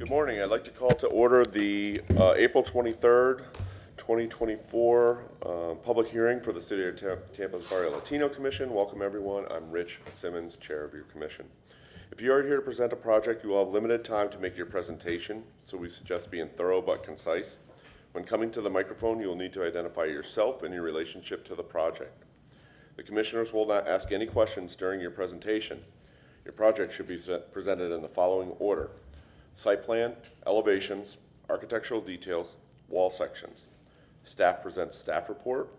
Good morning. I'd like to call to order the April 23rd, 2024 public hearing for the City of Tampa's Barrio Latino Commission. Welcome, everyone. I'm Rich Simmons, Chair of your commission. If you are here to present a project, you will have limited time to make your presentation, so we suggest being thorough but concise. When coming to the microphone, you will need to identify yourself and your relationship to the project. The commissioners will not ask any questions during your presentation. Your project should be presented in the following order: site plan, elevations, architectural details, wall sections. Staff presents staff report.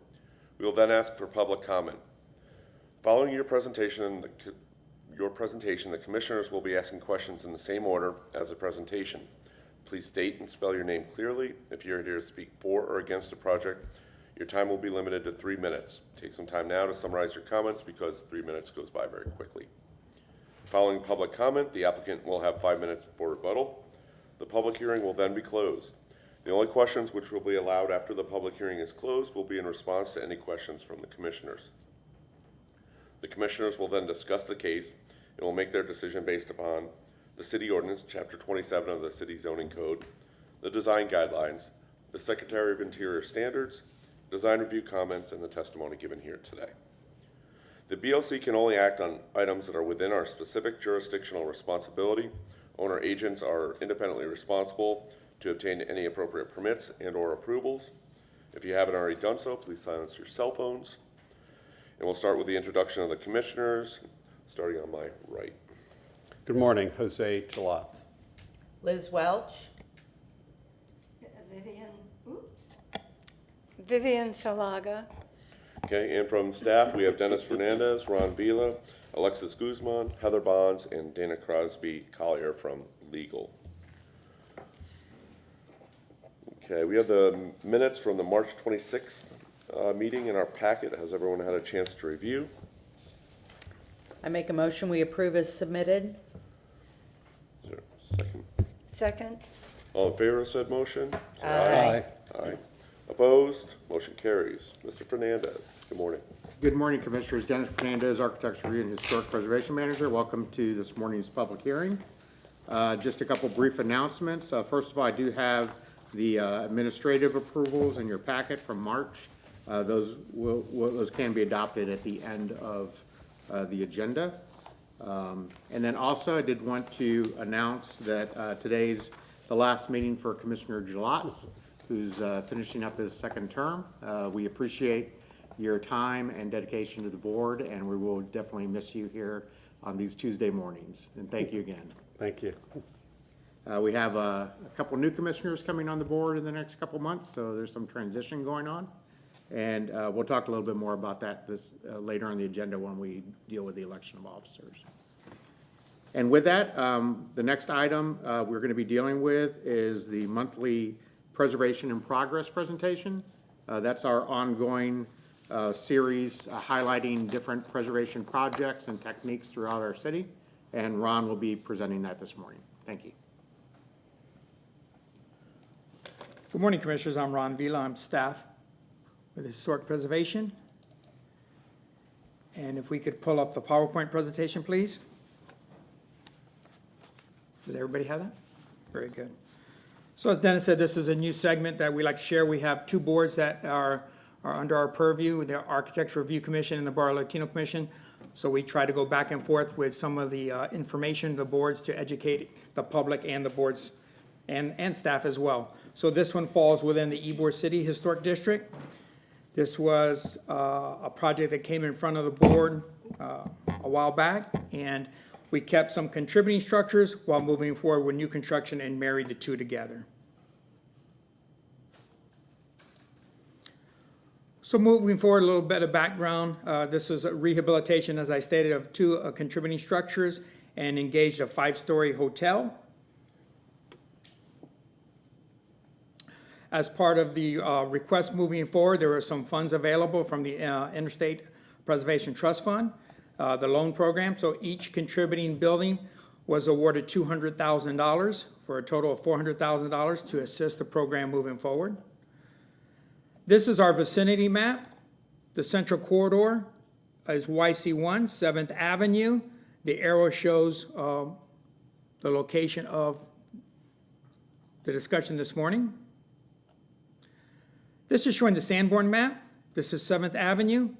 We will then ask for public comment. Following your presentation, the commissioners will be asking questions in the same order as the presentation. Please state and spell your name clearly. If you're here to speak for or against the project, your time will be limited to 3 minutes. Take some time now to summarize your comments because 3 minutes goes by very quickly. Following public comment, the applicant will have 5 minutes for rebuttal. The public hearing will then be closed. The only questions which will be allowed after the public hearing is closed will be in response to any questions from the commissioners. The commissioners will then discuss the case and will make their decision based upon the city ordinance, chapter 27 of the city zoning code, the design guidelines, the Secretary of Interior standards, design review comments, and the testimony given here today. The BLC can only act on items that are within our specific jurisdictional responsibility. Owner agents are independently responsible to obtain any appropriate permits and/or approvals. If you haven't already done so, please silence your cell phones. And we'll start with the introduction of the commissioners, starting on my right. Good morning, Jose Chalatz. Liz Welch. Vivian Salaga. Okay, and from staff, we have Dennis Fernandez, Ron Vila, Alexis Guzman, Heather Bonds, and Dana Crosby Collier from legal. Okay, we have the minutes from the March 26th meeting in our packet. Has everyone had a chance to review? I make a motion we approve as submitted. Is there a second? Second. All in favor of said motion? Aye. Aye. Opposed? Motion carries. Mr. Fernandez, good morning. Good morning, Commissioners. Dennis Fernandez, Architecture Review and Historic Preservation Manager. Welcome to this morning's public hearing. Just a couple brief announcements. First of all, I do have the administrative approvals in your packet from March. Those can be adopted at the end of the agenda. And then also I did want to announce that today's the last meeting for Commissioner Chalatz, who's finishing up his second term. We appreciate your time and dedication to the board, and we will definitely miss you here on these Tuesday mornings. And thank you again. Thank you. We have a couple new commissioners coming on the board in the next couple months, so there's some transition going on. And we'll talk a little bit more about that later on the agenda when we deal with the election of officers. And with that, the next item we're going to be dealing with is the monthly Preservation in Progress presentation. That's our ongoing series highlighting different preservation projects and techniques throughout our city. And Ron will be presenting that this morning. Thank you. Good morning, Commissioners. I'm Ron Vila. I'm staff with Historic Preservation. And if we could pull up the PowerPoint presentation, please. Does everybody have that? Very good. So as Dennis said, this is a new segment that we like to share. We have two boards that are under our purview, the Architecture Review Commission and the Barrio Latino Commission. So we try to go back and forth with some of the information of the boards to educate the public and the boards and staff as well. So this one falls within the Ybor City Historic District. This was a project that came in front of the board a while back, and we kept some contributing structures while moving forward with new construction and married the two together. So moving forward, a little bit of background. This is a rehabilitation, as I stated, of two contributing structures and engaged a 5-story hotel. As part of the request moving forward, there were some funds available from the Interstate Preservation Trust Fund, the loan program. So each contributing building was awarded $200,000 for a total of $400,000 to assist the program moving forward. This is our vicinity map. The central corridor is YC1, 7th Avenue. The arrow shows the location of the discussion this morning. This is showing the Sanborn map. This is 7th Avenue.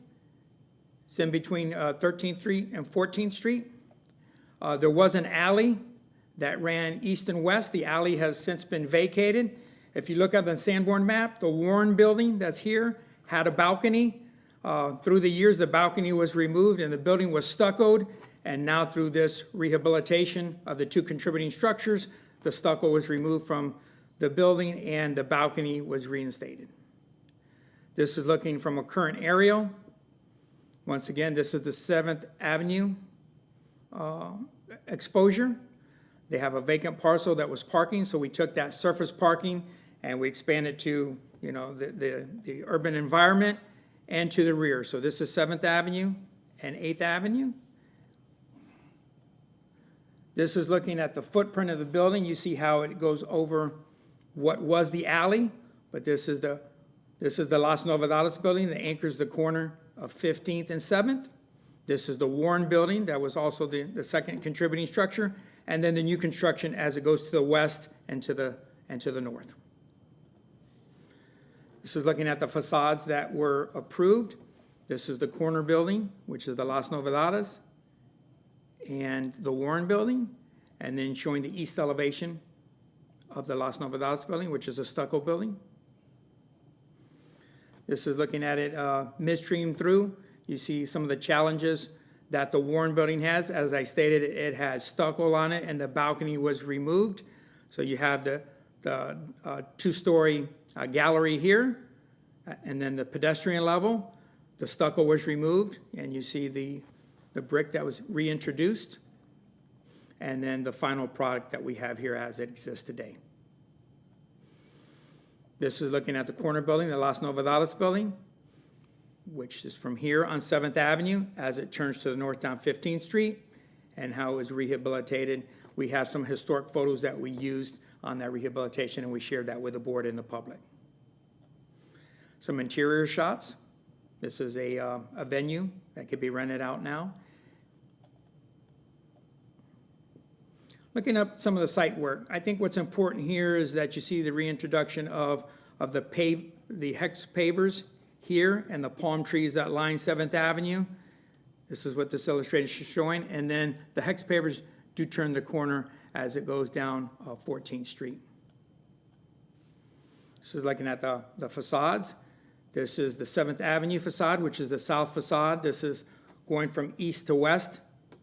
It's in between 13th Street and 14th Street. There was an alley that ran east and west. The alley has since been vacated. If you look at the Sanborn map, the Warren Building that's here had a balcony. Through the years, the balcony was removed and the building was stuccoed. And now through this rehabilitation of the two contributing structures, the stucco was removed from the building and the balcony was reinstated. This is looking from a current aerial. Once again, this is the 7th Avenue exposure. They have a vacant parcel that was parking, so we took that surface parking and we expanded to, the urban environment and to the rear. So this is 7th Avenue and 8th Avenue. This is looking at the footprint of the building. You see how it goes over what was the alley, but this is the Las Novedades building that anchors the corner of 15th and 7th. This is the Warren Building that was also the second contributing structure, and then the new construction as it goes to the west and to the north. This is looking at the facades that were approved. This is the corner building, which is the Las Novedades, and the Warren Building, and then showing the east elevation of the Las Novedades building, which is a stucco building. This is looking at it midstream through. You see some of the challenges that the Warren Building has. As I stated, it had stucco on it and the balcony was removed. So you have the two-story gallery here, and then the pedestrian level. The stucco was removed, and you see the brick that was reintroduced, and then the final product that we have here as it exists today. This is looking at the corner building, the Las Novedades building, which is from here on 7th Avenue as it turns to the north down 15th Street, and how it was rehabilitated. We have some historic photos that we used on that rehabilitation, and we shared that with the board and the public. Some interior shots. This is a venue that could be rented out now. Looking up some of the site work, I think what's important here is that you see the reintroduction of the hex pavers here and the palm trees that line 7th Avenue. This is what this illustration is showing. And then the hex pavers do turn the corner as it goes down 14th Street. This is looking at the facades. This is the 7th Avenue facade, which is the south facade. This is going from east to west.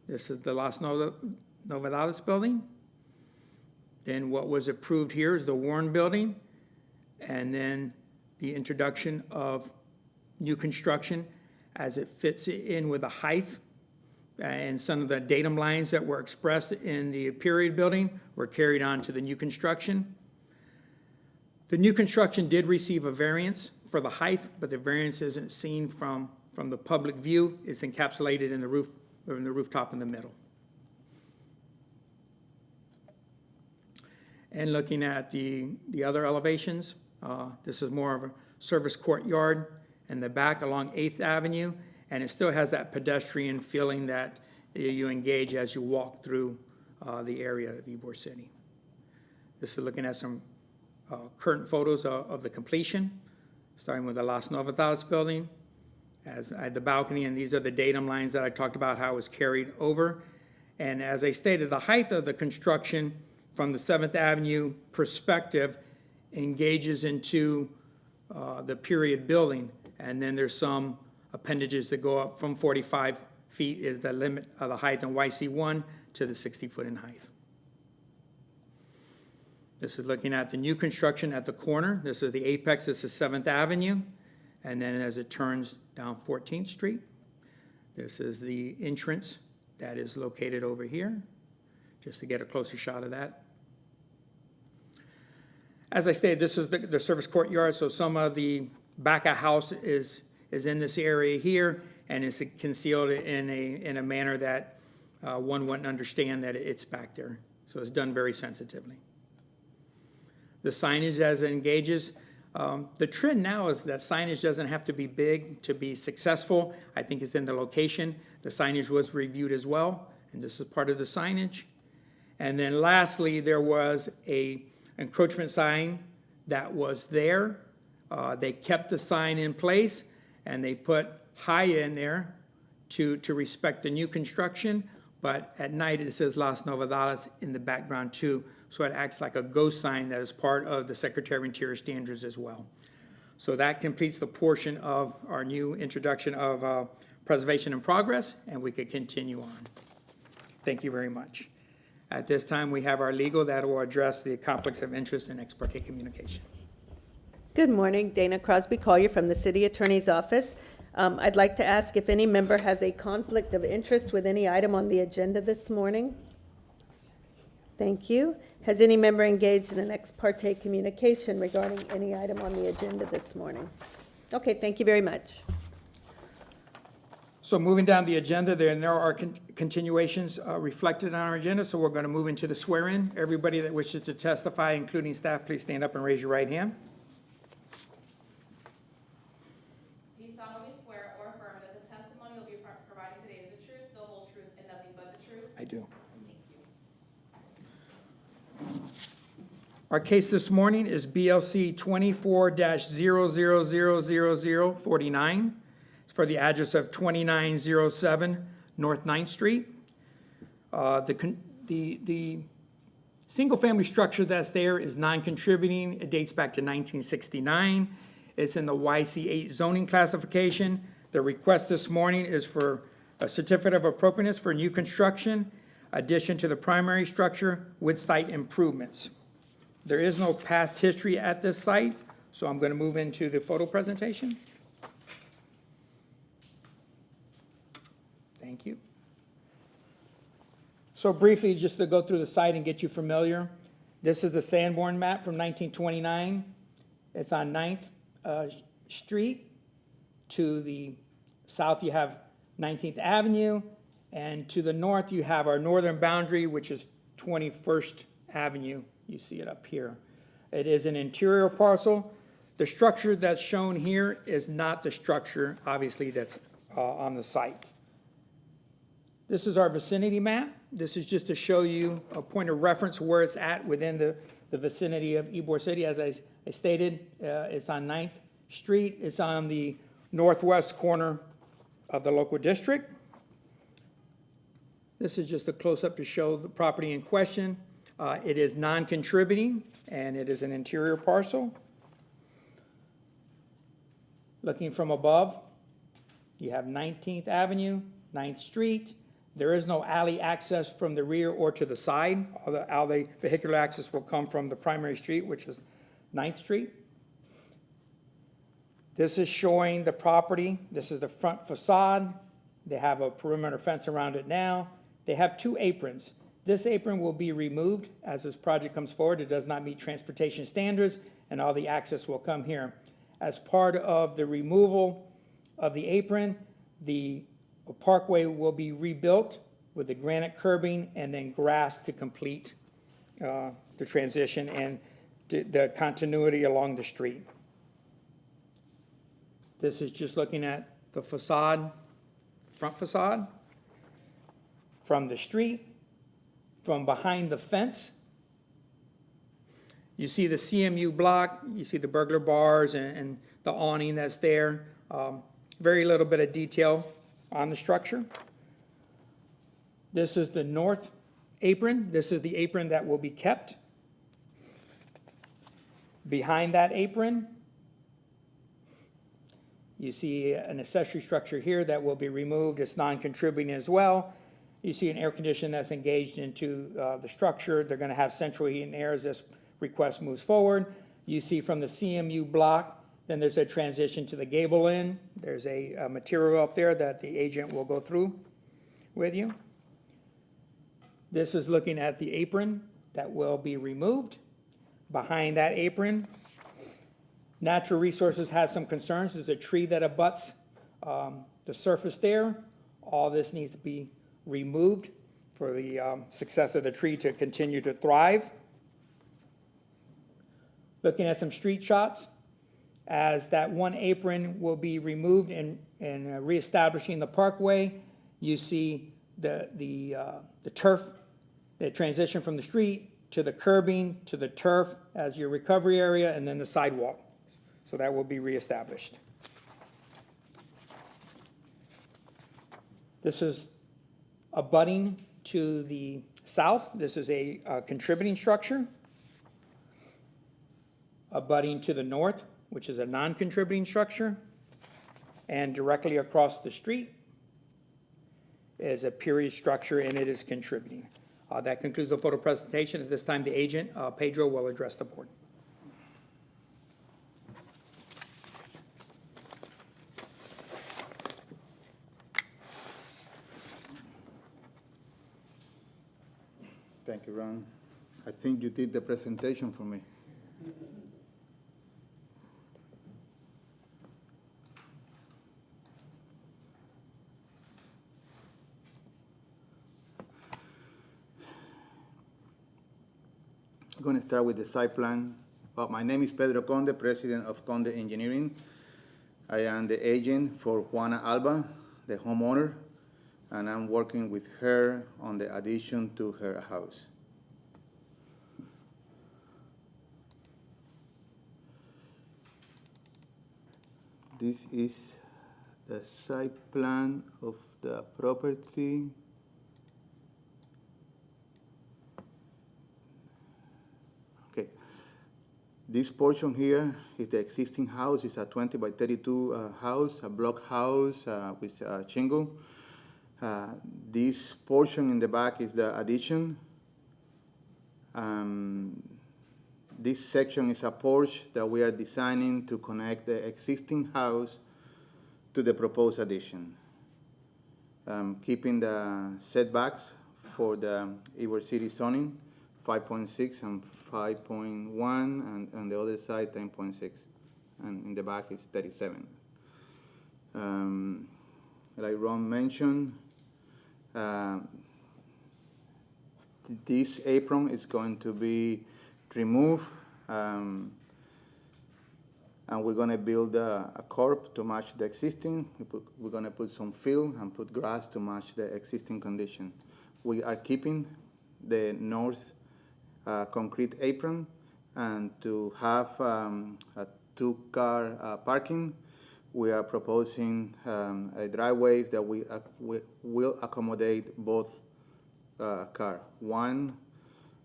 This is the Las Novedades building. Then what was approved here is the Warren Building, and then the introduction of new construction as it fits in with the height and some of the datum lines that were expressed in the period building were carried on to the new construction. The new construction did receive a variance for the height, but the variance isn't seen from the public view. It's encapsulated in the roof, or in the rooftop in the middle. And looking at the other elevations, this is more of a service courtyard in the back along 8th Avenue, and it still has that pedestrian feeling that you engage as you walk through the area of Ybor City. This is looking at some current photos of the completion, starting with the Las Novedades building, as the balcony, and these are the datum lines that I talked about, how it was carried over. And as I stated, the height of the construction from the 7th Avenue perspective engages into the period building, and then there's some appendages that go up from 45 feet is the limit of the height in YC1 to the 60 foot in height. This is looking at the new construction at the corner. This is the apex. This is 7th Avenue. And then as it turns down 14th Street, this is the entrance that is located over here, just to get a closer shot of that. As I stated, this is the service courtyard, so some of the back of house is in this area here, and it's concealed in a manner that one wouldn't understand that it's back there. So it's done very sensitively. The signage as it engages, the trend now is that signage doesn't have to be big to be successful. I think it's in the location. The signage was reviewed as well, and this is part of the signage. And then lastly, there was a encroachment sign that was there. They kept the sign in place, and they put high in there to respect the new construction, but at night it says Las Novedades in the background too, so it acts like a ghost sign that is part of the Secretary of Interior standards as well. So that completes the portion of our new introduction of preservation in progress, and we could continue on. Thank you very much. At this time, we have our legal that will address the conflicts of interest in ex parte communication. Good morning, Dana Crosby Collier from the City Attorney's Office. I'd like to ask if any member has a conflict of interest with any item on the agenda this morning. Thank you. Has any member engaged in an ex parte communication regarding any item on the agenda this morning? Okay, thank you very much. So moving down the agenda, there are continuations reflected on our agenda, so we're going to move into the swear-in. Everybody that wishes to testify, including staff, please stand up and raise your right hand. Do you solemnly swear or affirm that the testimony you'll be providing today is the truth, the whole truth, and nothing but the truth? I do. Thank you. Our case this morning is BLC 24-000049. It's for the address of 2907 North 9th Street. The single-family structure that's there is non-contributing. It dates back to 1969. It's in the YC8 zoning classification. The request this morning is for a certificate of appropriateness for new construction, addition to the primary structure with site improvements. There is no past history at this site, so I'm going to move into the photo presentation. Thank you. So briefly, just to go through the site and get you familiar, this is the Sanborn map from 1929. It's on 9th Street. To the south, you have 19th Avenue, and to the north, you have our northern boundary, which is 21st Avenue. You see it up here. It is an interior parcel. The structure that's shown here is not the structure, obviously, that's on the site. This is our vicinity map. This is just to show you a point of reference where it's at within the vicinity of Ybor City. As I stated, it's on 9th Street. It's on the northwest corner of the local district. This is just a close-up to show the property in question. It is non-contributing, and it is an interior parcel. Looking from above, you have 19th Avenue, 9th Street. There is no alley access from the rear or to the side. All the vehicular access will come from the primary street, which is 9th Street. This is showing the property. This is the front facade. They have a perimeter fence around it now. They have 2 aprons. This apron will be removed as this project comes forward. It does not meet transportation standards, and all the access will come here. As part of the removal of the apron, the parkway will be rebuilt with the granite curbing and then grass to complete the transition and the continuity along the street. This is just looking at the facade, front facade, from the street, from behind the fence. You see the CMU block, you see the burglar bars and the awning that's there. Very little bit of detail on the structure. This is the north apron. This is the apron that will be kept. Behind that apron, you see an accessory structure here that will be removed. It's non-contributing as well. You see an air conditioner that's engaged into the structure. They're going to have central heat and air as this request moves forward. You see from the CMU block, then there's a transition to the gable end. There's a material up there that the agent will go through with you. This is looking at the apron that will be removed. Behind that apron, Natural Resources has some concerns. There's a tree that abuts the surface there. All this needs to be removed for the success of the tree to continue to thrive. Looking at some street shots, as that one apron will be removed and reestablishing the parkway, you see the turf that transition from the street to the curbing, to the turf as your recovery area, and then the sidewalk. So that will be reestablished. This is abutting to the south. This is a contributing structure. Abutting to the north, which is a non-contributing structure. And directly across the street is a period structure, and it is contributing. That concludes the photo presentation. At this time, the agent, Pedro, will address the board. Thank you, Ron. I think you did the presentation for me. I'm going to start with the site plan. Well, my name is Pedro Conde, president of Conde Engineering. I am the agent for Juana Alba, the homeowner, and I'm working with her on the addition to her house. This is the site plan of the property. Okay. This portion here is the existing house. It's a 20 by 32 house, a block house with shingle. This portion in the back is the addition. This section is a porch that we are designing to connect the existing house to the proposed addition. Keeping the setbacks for the Ybor City zoning, 5.6 and 5.1, and on the other side, 10.6. And in the back is 37. Like Ron mentioned, this apron is going to be removed, and we're going to build a curb to match the existing. We're going to put some fill and put grass to match the existing condition. We are keeping the north concrete apron, and to have a two-car parking, we are proposing a driveway that we will accommodate both cars. One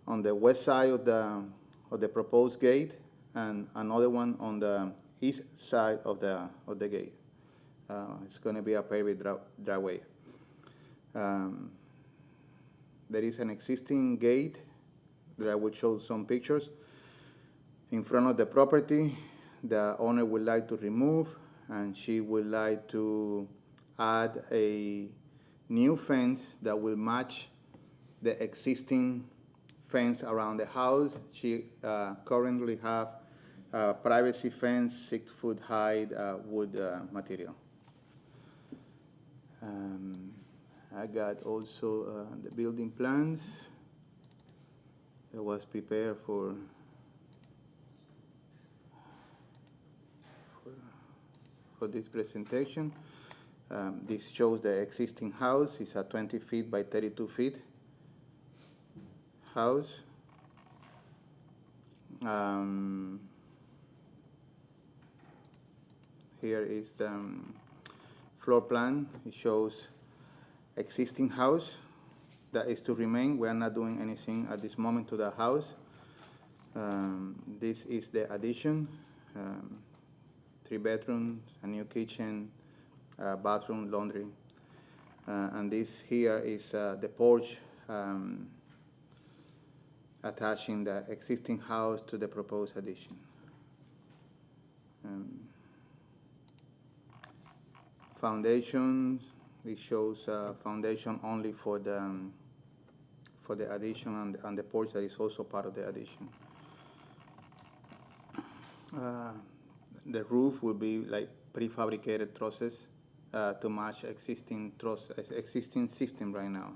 on the west side of the proposed gate, and another one on the east side of the gate. It's going to be a paved driveway. There is an existing gate that I will show some pictures in front of the property. The owner would like to remove, and she would like to add a new fence that will match the existing fence around the house. She currently have a privacy fence, 6 foot high wood material. I got also the building plans that was prepared for this presentation. This shows the existing house. It's a 20 feet by 32 feet house. Here is the floor plan. It shows existing house that is to remain. We are not doing anything at this moment to the house. This is the addition. 3 bedrooms, a new kitchen, bathroom, laundry. And this here is the porch attaching the existing house to the proposed addition. Foundation, it shows foundation only for the addition, and the porch that is also part of the addition. The roof will be like prefabricated trusses to match existing system right now.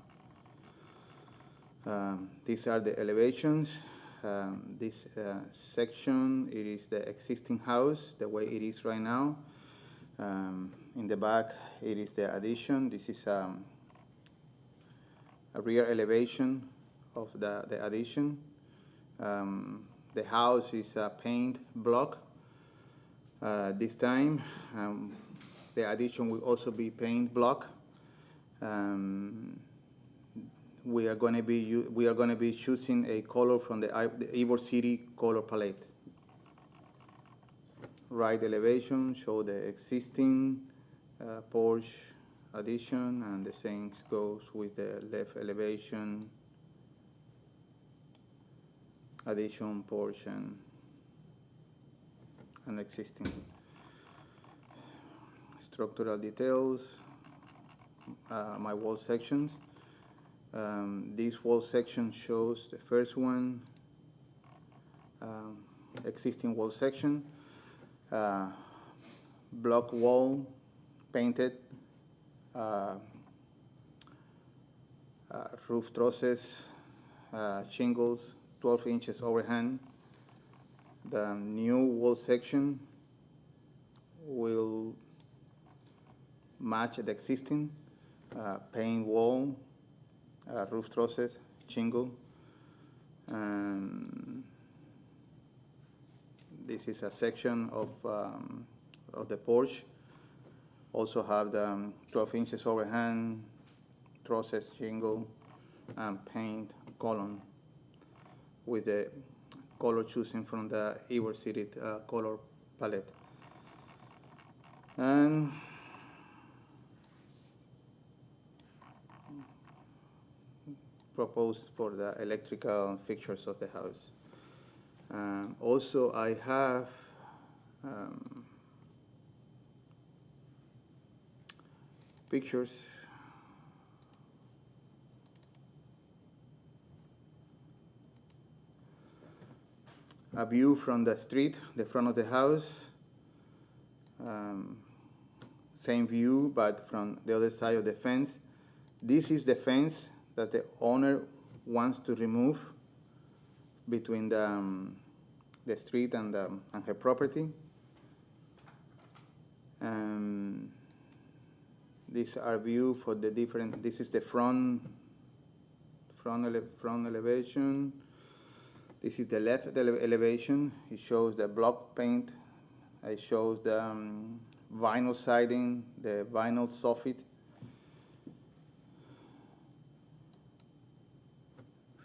These are the elevations. This section, it is the existing house, the way it is right now. In the back, it is the addition. This is a rear elevation of the addition. The house is a paint block. This time, the addition will also be paint block. We are going to be choosing a color from the Ybor City color palette. Right elevation show the existing porch addition, and the same goes with the left elevation addition porch and existing. Structural details, my wall sections. This wall section shows the first one, existing wall section, block wall, painted, roof trusses, shingles, 12 inches overhang. The new wall section will match the existing paint wall, roof trusses, shingle. And this is a section of the porch. Also have the 12 inches overhang, trusses, shingle, and paint column with the color choosing from the Ybor City color palette. And proposed for the electrical fixtures of the house. Also, I have pictures a view from the street, the front of the house. Same view, but from the other side of the fence. This is the fence that the owner wants to remove between the street and her property. These are view for the different. This is the front elevation. This is the left elevation. It shows the block paint. It shows the vinyl siding, the vinyl soffit.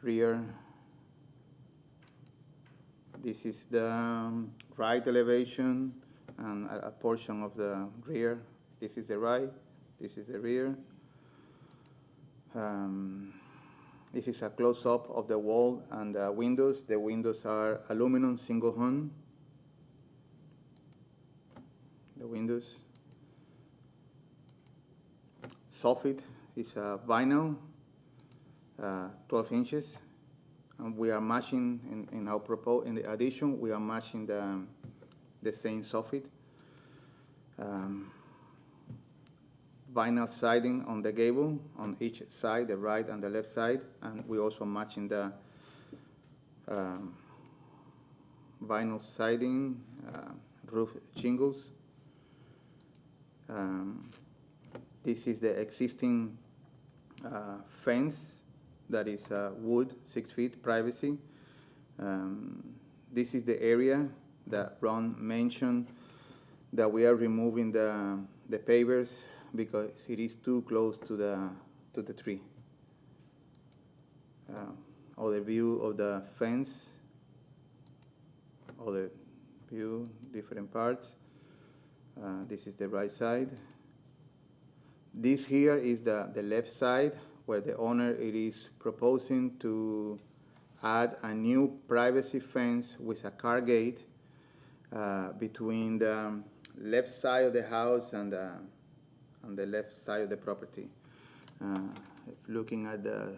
Rear. This is the right elevation and a portion of the rear. This is the right. This is the rear. This is a close-up of the wall and the windows. The windows are aluminum single hung. The windows. Soffit is a vinyl, 12 inches. And we are matching in the addition. We are matching the same soffit. Vinyl siding on the gable on each side, the right and the left side, and we also matching the vinyl siding, roof shingles. This is the existing fence that is wood, 6 feet, privacy. This is the area that Ron mentioned that we are removing the pavers because it is too close to the tree. Other view of the fence, other view, different parts. This is the right side. This here is the left side where the owner is proposing to add a new privacy fence with a car gate between the left side of the house and the left side of the property. Looking at the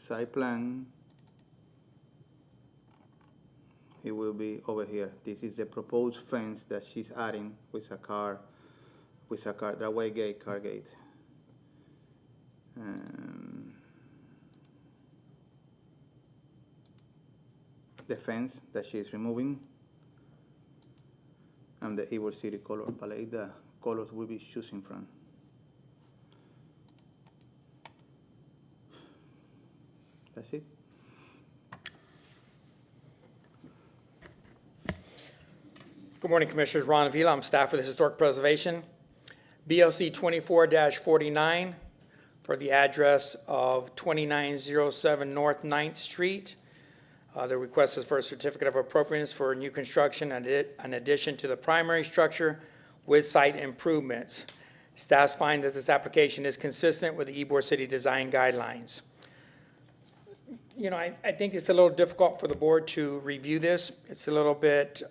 side plan, it will be over here. This is the proposed fence that she's adding with a car driveway gate, car gate. The fence that she is removing, and the Ybor City color palette, the colors we'll be choosing from. That's it. Good morning, Commissioners. Ron Avila, I'm staff with Historic Preservation. BLC 24-49 for the address of 2907 North 9th Street. The request is for a certificate of appropriateness for new construction and in addition to the primary structure with site improvements. Staff find that this application is consistent with the Ybor City Design Guidelines. You know, I think it's a little difficult for the board to review this. It's a little bit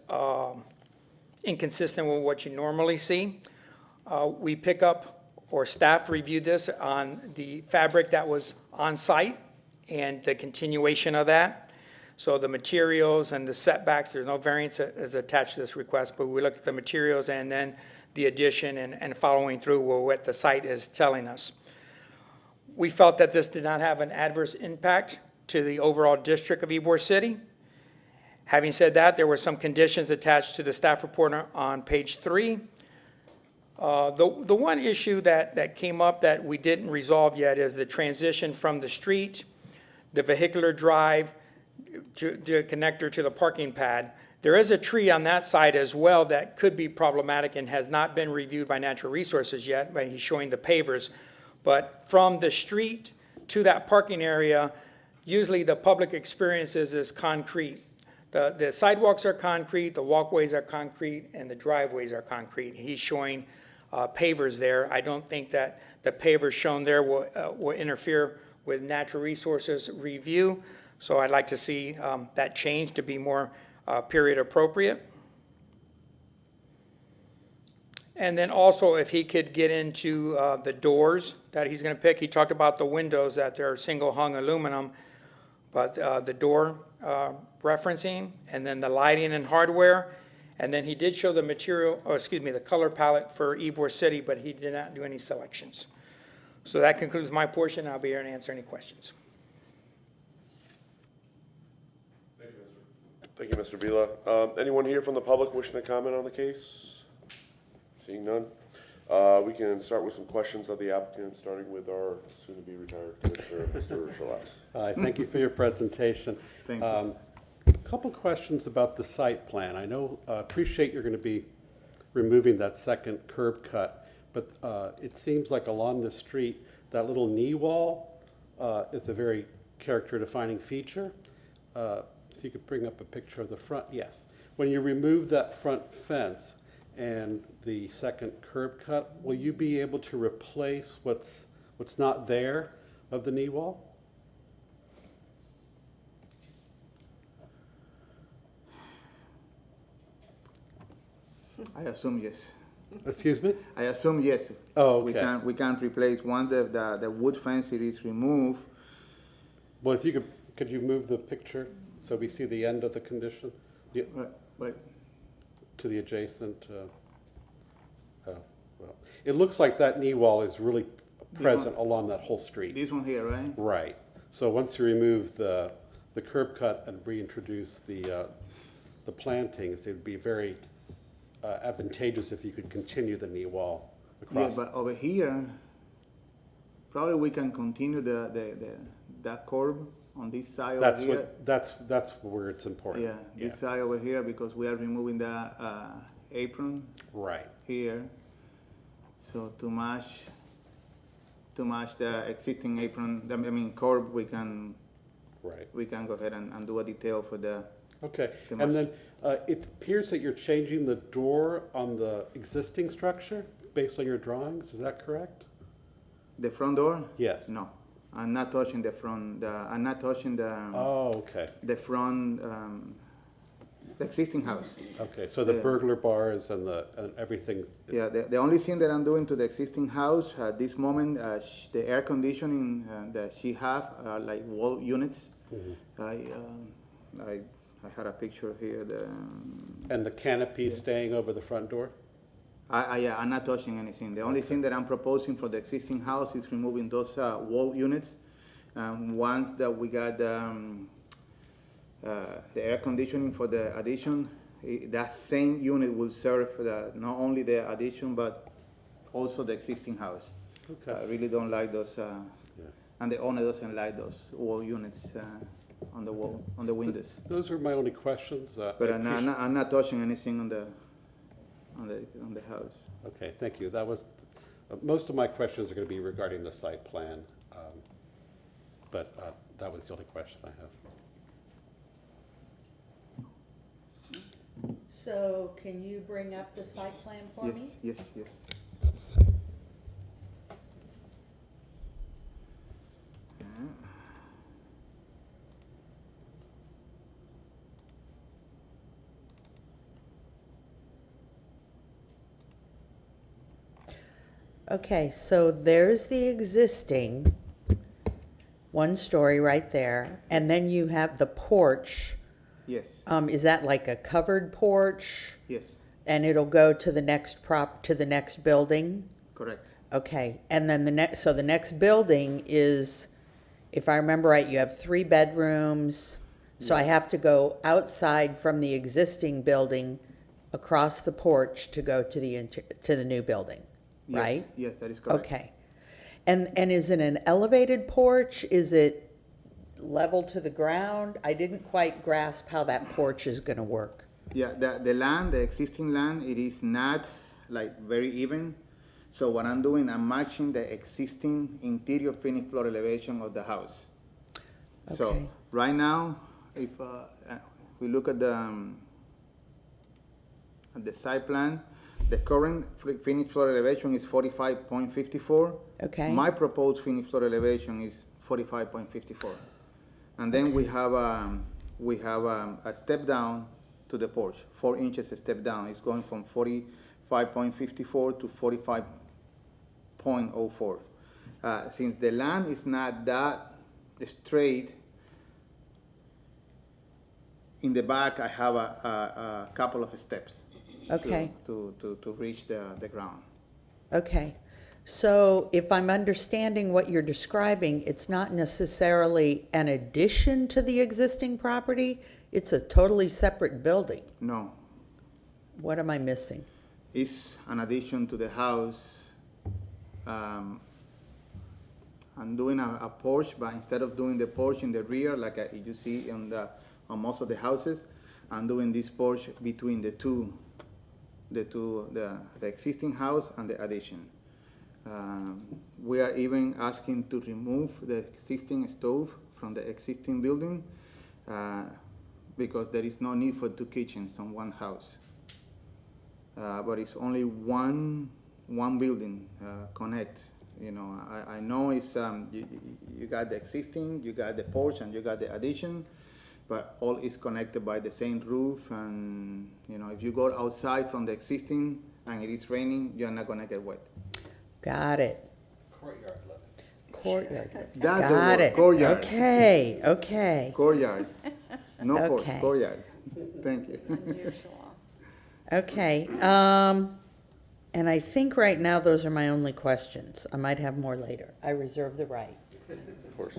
inconsistent with what you normally see. We pick up, or staff reviewed this on the fabric that was on site and the continuation of that. So the materials and the setbacks, there's no variance that is attached to this request, but we looked at the materials and then the addition and following through with what the site is telling us. We felt that this did not have an adverse impact to the overall district of Ybor City. Having said that, there were some conditions attached to the staff report on page 3. The one issue that came up that we didn't resolve yet is the transition from the street, the vehicular drive, to connector to the parking pad. There is a tree on that side as well that could be problematic and has not been reviewed by Natural Resources yet, but he's showing the pavers. But from the street to that parking area, usually the public experiences is concrete. The sidewalks are concrete, the walkways are concrete, and the driveways are concrete. He's showing pavers there. I don't think that the pavers shown there will interfere with Natural Resources review. So I'd like to see that change to be more period appropriate. And then also if he could get into the doors that he's going to pick. He talked about the windows that they're single hung aluminum, but the door referencing, and then the lighting and hardware. And then he did show the material, or excuse me, the color palette for Ybor City, but he did not do any selections. So that concludes my portion. I'll be here to answer any questions. Thank you, Mr. Vila. Anyone here from the public wishing to comment on the case? Seeing none. We can start with some questions of the applicant, starting with our soon-to-be retired Commissioner, Mr. Shalatz. Thank you for your presentation. Thank you. A couple questions about the site plan. I know, appreciate you're going to be removing that second curb cut, but it seems like along the street, that little knee wall is a very character-defining feature. If you could bring up a picture of the front, yes. When you remove that front fence and the second curb cut, will you be able to replace what's not there of the knee wall? I assume yes. Excuse me? I assume yes. Oh, We okay. we can replace, once the wood fence is removed. Well, if you could you move the picture so we see the end of the condition But to the adjacent? Well, it looks like that knee wall is really present along that whole street. this one here, right? Right. So once you remove the curb cut and reintroduce the plantings, it'd be very advantageous if you could continue the knee wall Yeah, across. but over here, probably we can continue that curb on this side over here. That's where it's important. Yeah, this side over here, because we are removing the apron Right. here. So to match the existing apron, curb, we can Right. go ahead and do a detail for the, Okay. Too And much. then it appears that you're changing the door on the existing structure based on your drawings. Is that correct? the front door? Yes. No, I'm not touching the front, I'm not touching the, Oh, okay. the front, the existing house. Okay. So the Yeah. burglar bars and everything. Yeah, the only thing that I'm doing to the existing house at this moment, the air conditioning that she have, like wall units. I had a picture here. And the canopy staying over the front door? I'm not touching anything. The only thing that I'm proposing for the existing house is removing those wall units. Once that we got the air conditioning for the addition, that same unit will serve for not only the addition but also the existing house. Okay. I really don't like those and the owner doesn't like those wall units on the wall, on the windows. Those are my only questions. But I'm not touching anything on the house. Okay, thank you. That was, most of my questions are going to be regarding the site plan, but that was the only question I have. So can you bring up the site plan for me? Yes. Okay, so there's the existing one story right there, and then you have the porch. Yes, Is that like a covered porch? yes, And it'll go to the next building? correct. Okay, and then so the next building is, if I remember right, you have 3 bedrooms. So I have to go outside from the existing building across the porch to go to the new building, Yes, right? Yes, that is correct. Okay. And is it an elevated porch? Is it level to the ground? I didn't quite grasp how that porch is gonna work. Yeah, the land, the existing land, it is not like very even. So what I'm doing, I'm matching the existing interior finished floor elevation of the house. So Okay. right now, if we look at the site plan, the current finished floor elevation is 45.54. Okay. My proposed finished floor elevation is 45.54. And then we have a step down to the porch, 4 inches step down. It's going from 45.54 to 45.04. Since the land is not that straight, in the back I have a couple of steps. Okay. To reach the ground. Okay. So if I'm understanding what you're describing, it's not necessarily an addition to the existing property, it's a totally separate building. No, What am I missing? it's an addition to the house. I'm doing a porch, but instead of doing the porch in the rear, like you see on most of the houses, I'm doing this porch between the existing house and the addition. We are even asking to remove the existing stove from the existing building because there is no need for 2 kitchens on one house. But it's only one building connect. You know, I know it's you got the existing, you got the porch, and you got the addition, but all is connected by the same roof. And you know, if you go outside from the existing and it is raining, you're not gonna get wet. Got it. Courtyard living. Courtyard. That's the Got word, it. courtyard. Okay. Courtyard, no porch, Okay. courtyard. Thank you. Unusual. Okay. And I think right now those are my only questions. I might have more later. I reserve the right. Of course.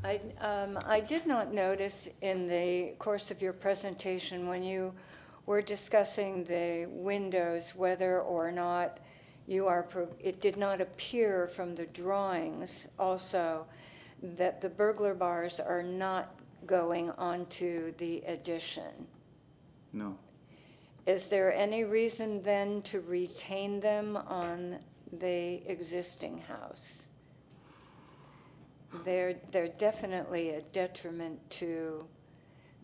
I did not notice in the course of your presentation when you were discussing the windows whether or not it did not appear from the drawings also that the burglar bars are not going onto the addition. No. Is there any reason then to retain them on the existing house? They're definitely a detriment to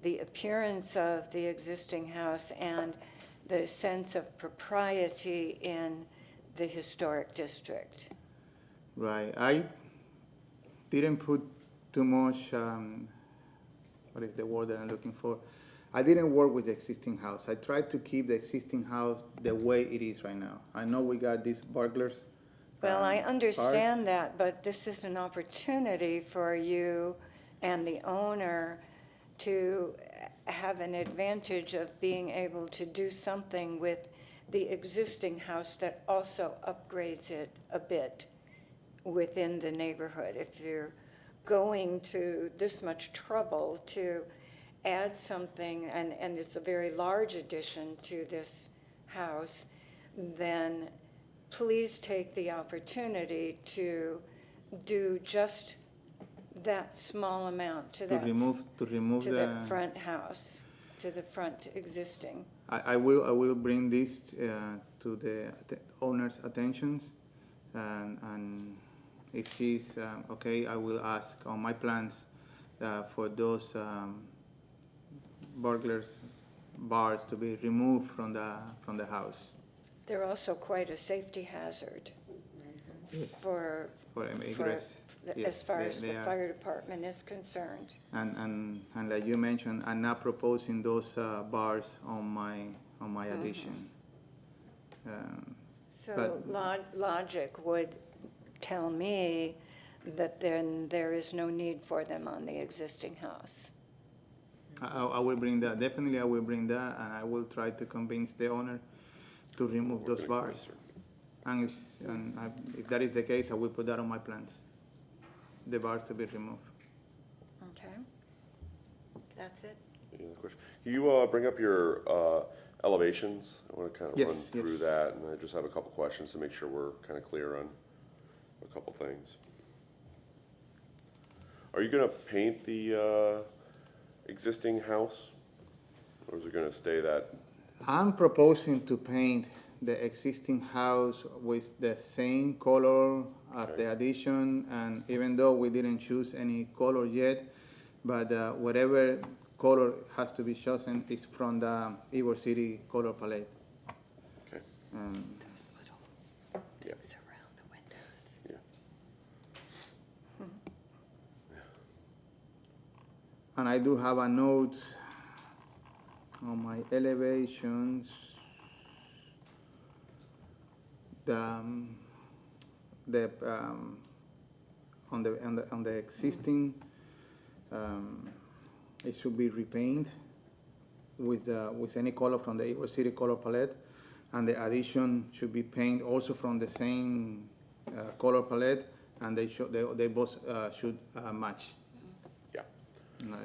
the appearance of the existing house and the sense of propriety in the historic district. Right. I didn't put too much, what is the word that I'm looking for? I didn't work with the existing house. I tried to keep the existing house the way it is right now. I know we got these burglars. Well, I bars. understand that, but this is an opportunity for you and the owner to have an advantage of being able to do something with the existing house that also upgrades it a bit within the neighborhood. If you're going to this much trouble to add something, and it's a very large addition to this house, then please take the opportunity to do just that small amount to To that, remove to the. that front house, to the front existing? I will bring this to the owner's attentions, and if she's okay, I will ask on my plans for those burglars bars to be removed from the house. They're also quite a safety hazard Yes. for, For egress. Yes, as far as they the are. fire department is concerned. And like you mentioned, I'm not proposing those bars on my addition. So But- logic would tell me that then there is no need for them on the existing house. I will bring that, definitely I will bring that, and I will try to convince the owner to remove those bars. And if that is the case, I will put that on my plans, the bars to be removed. Okay? That's it? Any other question? Can you bring up your elevations? I want to kind of Yes, run through yes. that, and I just have a couple questions to make sure we're kind of clear on a couple things. Are you going to paint the existing house, or is it going to stay that? I'm proposing to paint the existing house with the same color of Okay. the addition, and even though we didn't choose any color yet, but whatever color has to be chosen is from the Ybor City color palette. Okay, Those little yeah, things around the windows. yeah. And I do have a note on my elevations. On the existing, it should be repaint with any color from the Ybor City color palette, and the addition should be painted also from the same color palette, and they both should match. Yeah.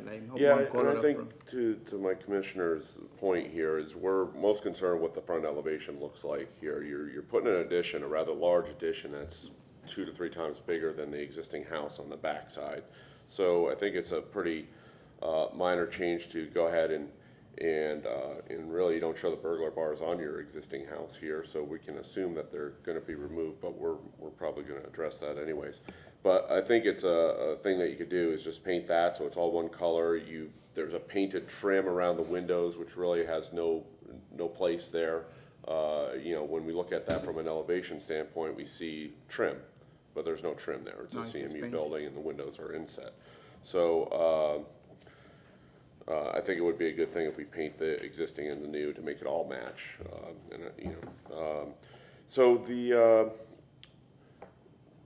Like no Yeah, one and color I up think front. to my commissioner's point here is we're most concerned what the front elevation looks like here. You're putting an addition, a rather large addition that's 2 to 3 times bigger than the existing house on the backside. So I think it's a pretty minor change to go ahead and really you don't show the burglar bars on your existing house here, so we can assume that they're gonna be removed, but we're probably gonna address that anyways. But I think it's a thing that you could do is just paint that, so it's all one color. There's a painted trim around the windows, which really has no place there. When we look at that from an elevation standpoint, we see trim, but there's no trim there. It's a No, it's just CMU paint. building and the windows are inset. So, I think it would be a good thing if we paint the existing and the new to make it all match. So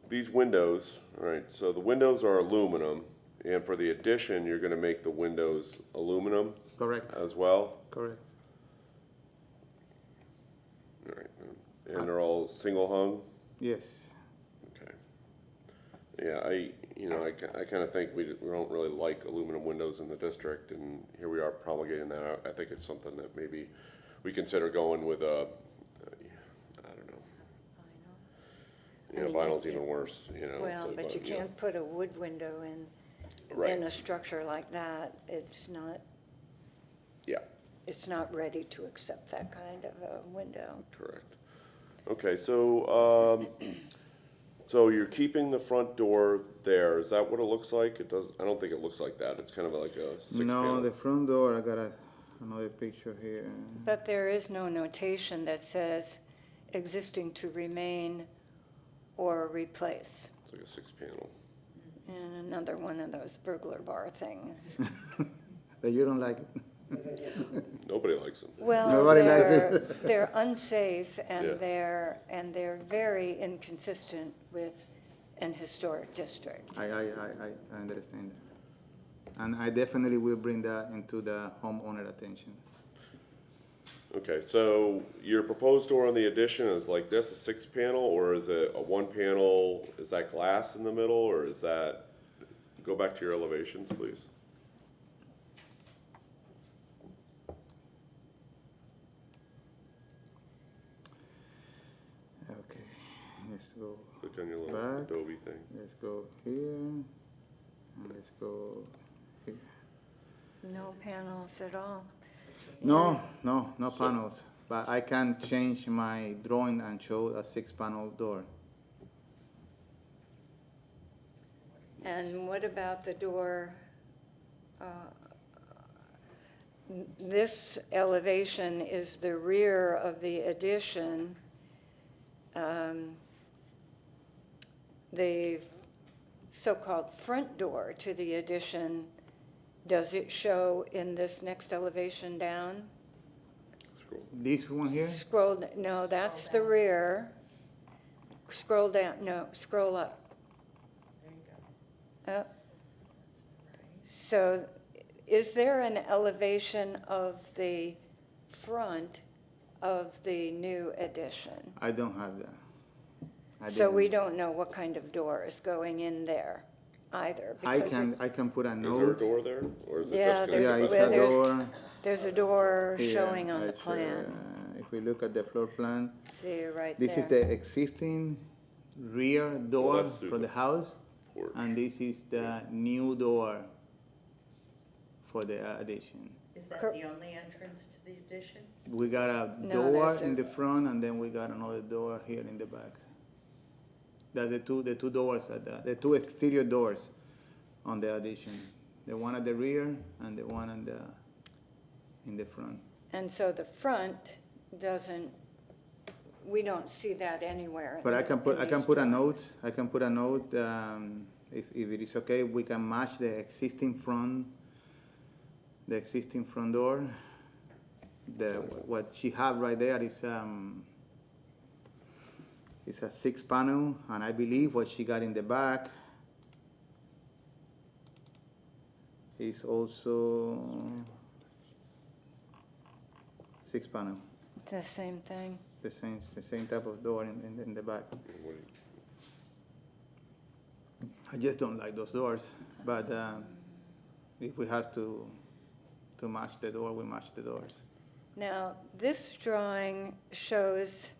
these windows, all right, so the windows are aluminum, and for the addition, you're gonna make the windows aluminum Correct, as well? correct. All right, and they're all single hung? Yes. Okay. Yeah, I kind of think we don't really like aluminum windows in the district, and here we are promulgating that. I think it's something that maybe we consider going with I don't know. I mean, Vinyl's even worse, Well, so, but you can't put a wood window in Right. a structure like that. It's not ready to accept that kind of a window. Correct. Okay, so you're keeping the front door there. Is that what it looks like? I don't think it looks like that. It's kind of like a 6 No, panel. the front door, I got another picture here. But there is no notation that says existing to remain or replace. It's like a 6 panel. And another one of those burglar bar things. That you don't like it. Nobody likes them. Well, Nobody likes they're unsafe Yeah. and they're very inconsistent with an historic district. I understand that. And I definitely will bring that into the homeowner attention. Okay, so your proposed door on the addition is like this, a 6 panel, or is it a 1 panel? Is that glass in the middle, or is that, go back to your elevations, please. Okay, let's go. The Click on your little Back. Adobe thing. Let's go here, and let's go here. No panels at all. No panels, but I can change my drawing and show a 6-panel door. And what about the door? This elevation is the rear of the addition. The so-called front door to the addition, does it show in this next elevation down? Scroll. This one here, Scroll, no, that's the rear. Scroll down, no, scroll up. Up. So is there an elevation of the front of the new addition? I don't have that. So we didn't. don't know what kind of door is going in there either. I because can put a Is there a note. door there, or is it Yeah, just there's- Yeah, connected it's by a the there's- door. There's a door here, showing on the actually, plan. If we look at the floor plan, See, right this is there. the existing rear door that's through for the the house, porch? and this is the new door for the addition. Is Cor- that the only entrance to the addition? We got a No, door there's in a- the front, and then we got another door here in the back. That's the two doors at the two exterior doors on the addition. The one at the rear and the one in the front. And so the front doesn't, we don't see that anywhere. But I in can put these a drawings. note. I can put a note. If it is okay, we can match the existing front door. What she have right there is a 6-panel, and I believe what she got in the back is also 6-panel. The same thing. The same type of door in the back. What do you- I just don't like those doors, but if we have to match the door, we match the doors. Now, this drawing shows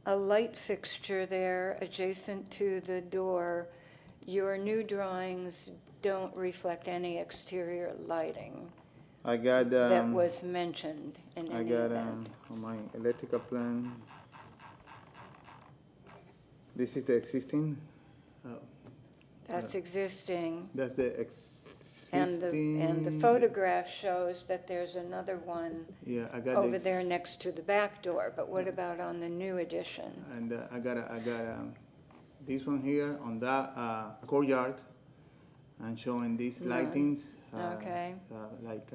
a light fixture there adjacent to the door. Your new drawings don't reflect any exterior lighting I got that was mentioned in I any got event. on my electrical plan. This is the existing. That's existing. That's the And existing. the photograph shows that there's another one Yeah, I got over this- there next to the back door, but what about on the new addition? And I got this one here on that courtyard, and showing these lightings. Okay. Like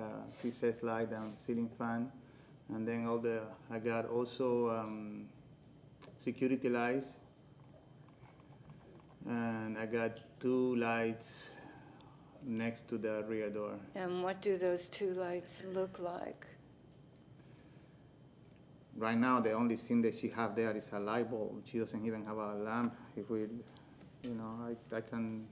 recessed light and ceiling fan, and then I got also security lights, and I got 2 lights next to the rear door. And what do those two lights look like? Right now, the only thing that she have there is a light bulb. She doesn't even have a lamp. If we, I can.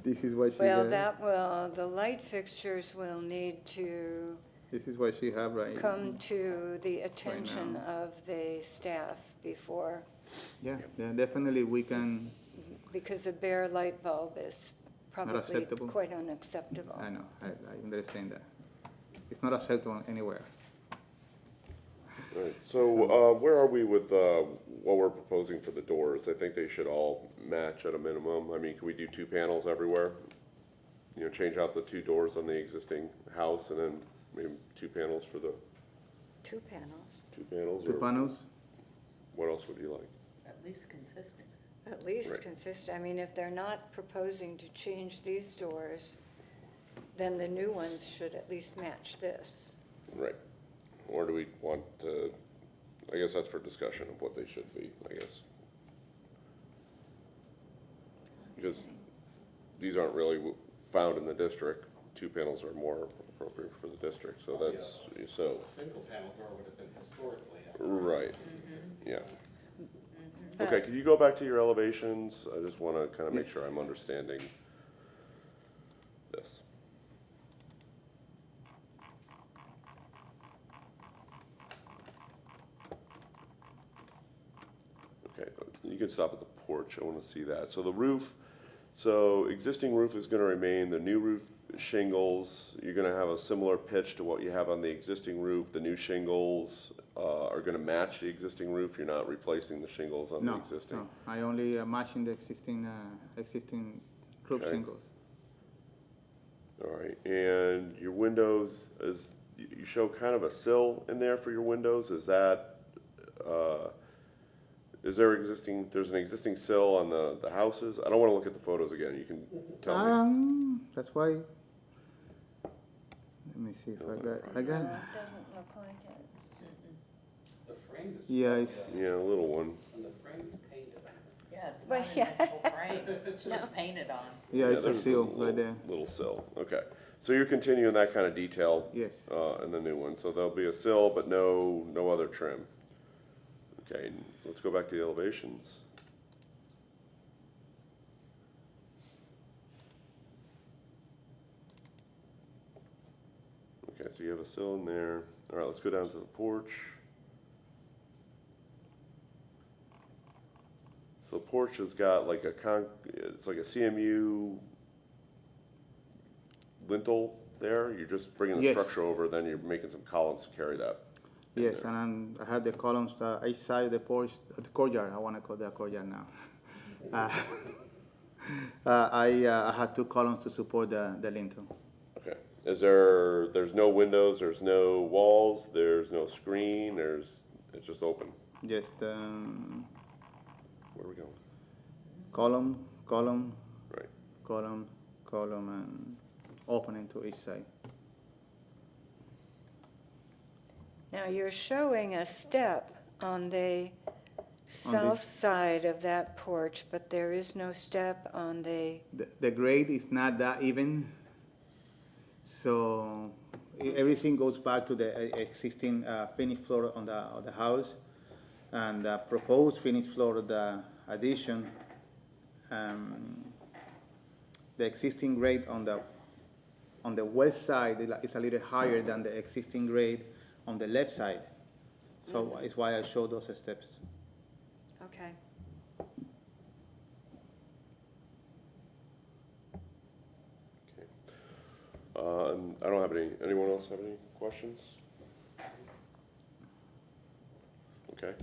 This is what she. Well, the light fixtures will need to This is what she have right. come to the attention now. of the staff before, Yeah, definitely we can. because a bare light bulb is probably acceptable? quite unacceptable. I know. I understand that. It's not acceptable anywhere. All right, so where are we with what we're proposing for the doors? I think they should all match at a minimum. I mean, can we do 2 panels everywhere? You know, change out the 2 doors on the existing house, and then maybe 2 panels for the Two panels, 2 panels? 2 or panels. What else would you like? At least consistent. at least Right. consistent. I mean, if they're not proposing to change these doors, then the new ones should at least match this. Right. Or do we want to, I guess that's for discussion of what they should be, I guess. Because these aren't really found in the district. 2 panels are more appropriate for the district, so that's, so, A single panel door would have been historically. right, yeah. Okay, could you go back to your elevations? I just want to kind of make sure I'm understanding this. could stop at the porch, I wanna see that. So the roof, so existing roof is gonna remain, the new roof shingles, you're gonna have a similar pitch to what you have on the existing roof. The new shingles, are gonna match the existing roof, you're not replacing the shingles on the No, existing? no, I only matching the existing roof Okay. shingles. All right, and your windows, you show kind of a sill in there for your windows, is that, there's an existing sill on the houses? I don't wanna look at the photos again, you can tell me. That's why. Let me see if I got. No, it doesn't look like it. The frame is. Yeah, it's, Yeah, a little one. And the frame is painted. Yeah, it's But not an yeah. actual frame, it's just painted on. yeah, it's a there's seal little- right there. Little sill, okay. So you're continuing that kind of detail? Yes. In the new one, so there'll be a sill, but no other trim. Okay, let's go back to the elevations. Okay, so you have a sill in there. All right, let's go down to the porch. So the porch has got like it's like a CMU lintel there. You're just bringing the Yes. structure over, then you're making some columns to carry that. in Yes, there. and I have the columns each side of the porch, the courtyard. I want to call that courtyard now. I had 2 columns to support the lintel. Okay. There's no windows, there's no walls, there's no screen, it's just open. Just Where are we going? column, column, Right. column, column, and opening to each side. Now, you're showing a step on the south side of that porch, but there is no step on the, The grade is not that even, so everything goes back to the existing finished floor on the house, and the proposed finished floor of the addition. The existing grade on the west side is a little higher than the existing grade on the left side. So it's why I show those steps. okay. And I don't have anyone else have any questions? Okay.